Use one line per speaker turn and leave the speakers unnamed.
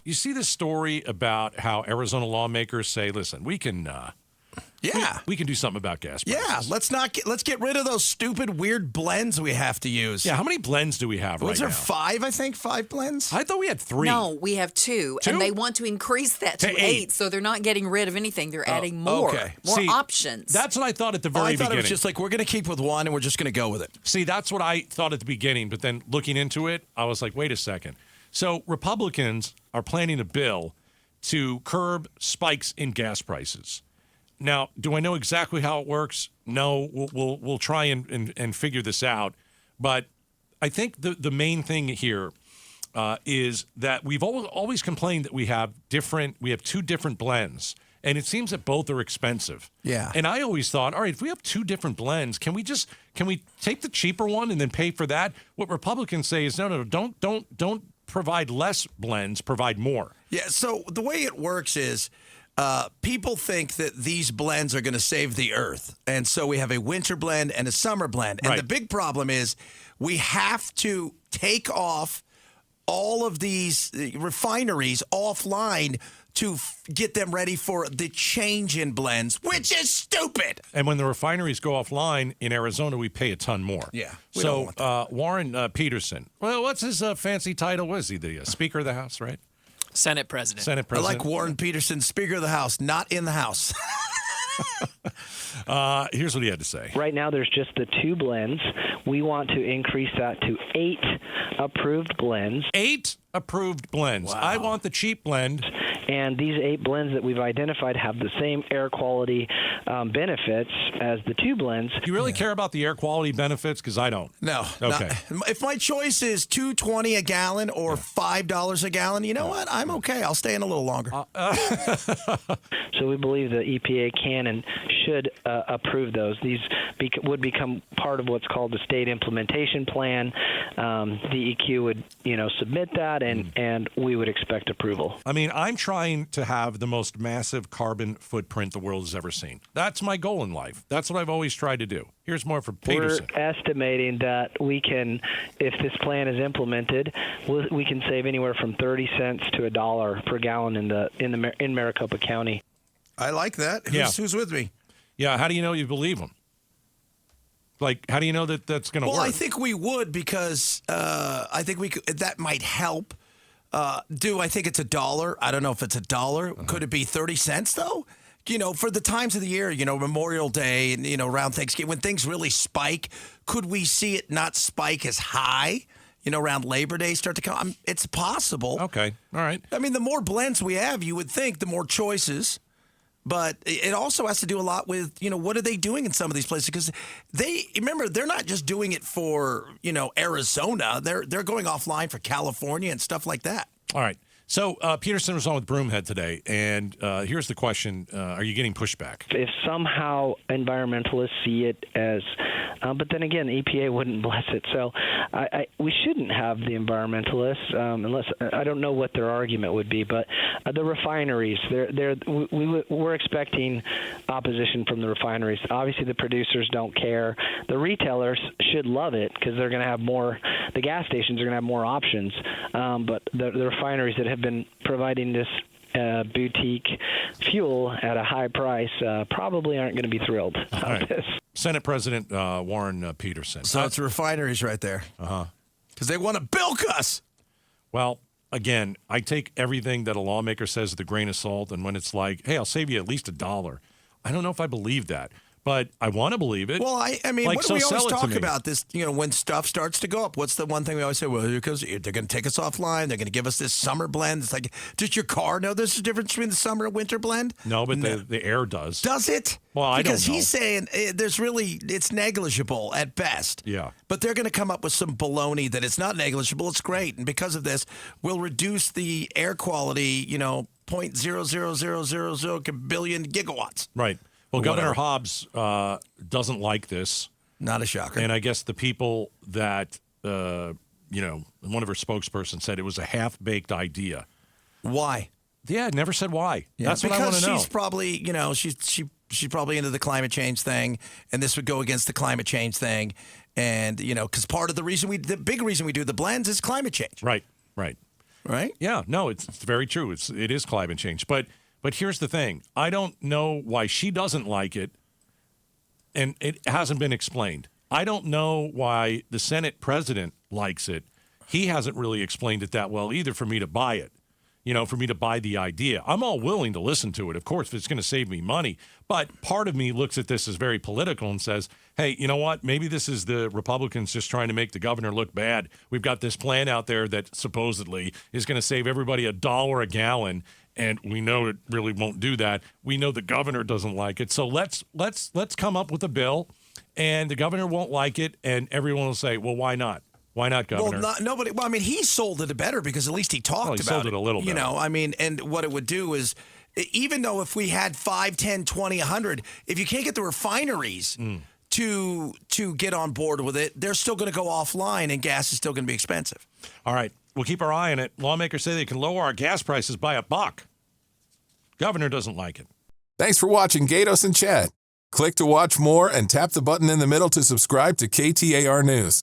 you see this story about how Arizona lawmakers say, listen, we can we can do something about gas prices.
Yeah, let's get rid of those stupid weird blends we have to use.
Yeah, how many blends do we have right now?
Was there 5, I think? 5 blends?
I thought we had 3.
No, we have 2. And they want to increase that to 8. So they're not getting rid of anything. They're adding more. More options.
That's what I thought at the very beginning.
I thought it was just like, we're going to keep with one and we're just going to go with it.
See, that's what I thought at the beginning. But then looking into it, I was like, wait a second. So Republicans are planning a bill to curb spikes in gas prices. Now, do I know exactly how it works? No, we'll try and figure this out. But I think the main thing here is that we've always complained that we have 2 different blends, and it seems that both are expensive.
Yeah.
And I always thought, all right, if we have 2 different blends, can we take the cheaper one and then pay for that? What Republicans say is no, don't provide less blends, provide more.
Yeah. So the way it works is. People think that these blends are going to save the earth. And so we have a winter blend and a summer blend. And the big problem is we have to take off all of these refineries offline to get them ready for the change in blends, which is stupid.
And when the refineries go offline in Arizona, we pay a ton more.
Yeah.
So Warren Peterson, well, what's his fancy title? Was he the Speaker of the House, right?
Senate President.
I like Warren Peterson, Speaker of the House, not in the House.
Here's what he had to say.
Right now, there's just the 2 blends. We want to increase that to 8 approved blends.
8 approved blends.
Wow.
I want the cheap blend.
And these 8 blends that we've identified have the same air quality benefits as the 2 blends.
Do you really care about the air quality benefits? Because I don't.
No.
Okay.
If my choice is $2.20 a gallon or $5 a gallon, you know what? I'm okay. I'll stay in a little longer.
So we believe the EPA can and should approve those. These would become part of what's called the state implementation plan. The EQ would, submit that, and we would expect approval.
I mean, I'm trying to have the most massive carbon footprint the world has ever seen. That's my goal in life. That's what I've always tried to do. Here's more from Peterson.
We're estimating that we can, if this plan is implemented, we can save anywhere from 30 cents to $1 per gallon in Maricopa County.
I like that. Who's with me?
Yeah, how do you know you believe them? Like, how do you know that that's going to work?
Well, I think we would because I think that might help. I think it's $1? I don't know if it's $1. Uh-huh. Could it be 30 cents, though? For the times of the year, Memorial Day and, around Thanksgiving, when things really spike, could we see it not spike as high? Around Labor Day start to come? It's possible.
Okay. All right.
I mean, the more blends we have, you would think the more choices. But it also has to do a lot with, what are they doing in some of these places? Because they're not just doing it for, Arizona. They're going offline for California and stuff like that.
All right. So Peterson was on with Broomhead today, and here's the question. Are you getting pushback?
If somehow environmentalists see it as, but then again, the EPA wouldn't bless it. So we shouldn't have the environmentalists, unless, I don't know what their argument would be, but the refineries, we're expecting opposition from the refineries. Obviously, the producers don't care. The retailers should love it because they're going to have more, the gas stations are going to have more options. But the refineries that have been providing this boutique fuel at a high price probably aren't going to be thrilled about this.
Senate President Warren Peterson.
So it's refineries right there.
Uh-huh.
Because they want to bilk us.
Well, again, I take everything that a lawmaker says with a grain of salt, and when it's like, hey, I'll save you at least $1, I don't know if I believe that. But I want to believe it.
Well, I mean,
like,
what do we always talk about this? When stuff starts to go up, what's the one thing we always say? Well, because they're going to take us offline. They're going to give us this summer blend. It's like, does your car know there's a difference between the summer and winter blend?
No, but the air does.
Does it?
Well, I don't know.
Because he's saying it's negligible at best.
Yeah.
But they're going to come up with some baloney that it's not negligible. It's great. And because of this, we'll reduce the air quality, 0.00000 billion gigawatts.
Right. Well, Governor Hobbs doesn't like this.
Not a shocker.
And I guess the people that, one of her spokespersons said it was a half-baked idea.
Why?
Yeah, never said why.
Yeah,
that's what I want to know.
Because she's probably, she's probably into the climate change thing, and this would go against the climate change thing. And, because part of the big reason we do the blends is climate change.
Right, right.
right?
Yeah, no, it's very true. It is climate change. But here's the thing. I don't know why she doesn't like it, and it hasn't been explained. I don't know why the Senate president likes it. He hasn't really explained it that well either for me to buy it. For me to buy the idea. I'm all willing to listen to it, of course, if it's going to save me money. But part of me looks at this as very political and says, hey, you know what? Maybe this is the Republicans just trying to make the governor look bad. We've got this plan out there that supposedly is going to save everybody $1 a gallon, and we know it really won't do that. We know the governor doesn't like it. So let's come up with a bill, and the governor won't like it, and everyone will say, well, why not? Why not, Governor?
Well, nobody. Well, I mean, he sold it better because at least he talked about it.
He sold it a little bit.
I mean, and what it would do is, even though if we had 5, 10, 20, 100, if you can't get the refineries to get on board with it, they're still going to go offline, and gas is still going to be expensive.
All right, we'll keep our eye on it. Lawmakers say they can lower our gas prices by $1. Governor doesn't like it.
Thanks for watching Gatos and Chad. Click to watch more and tap the button in the middle to subscribe to KTAR News.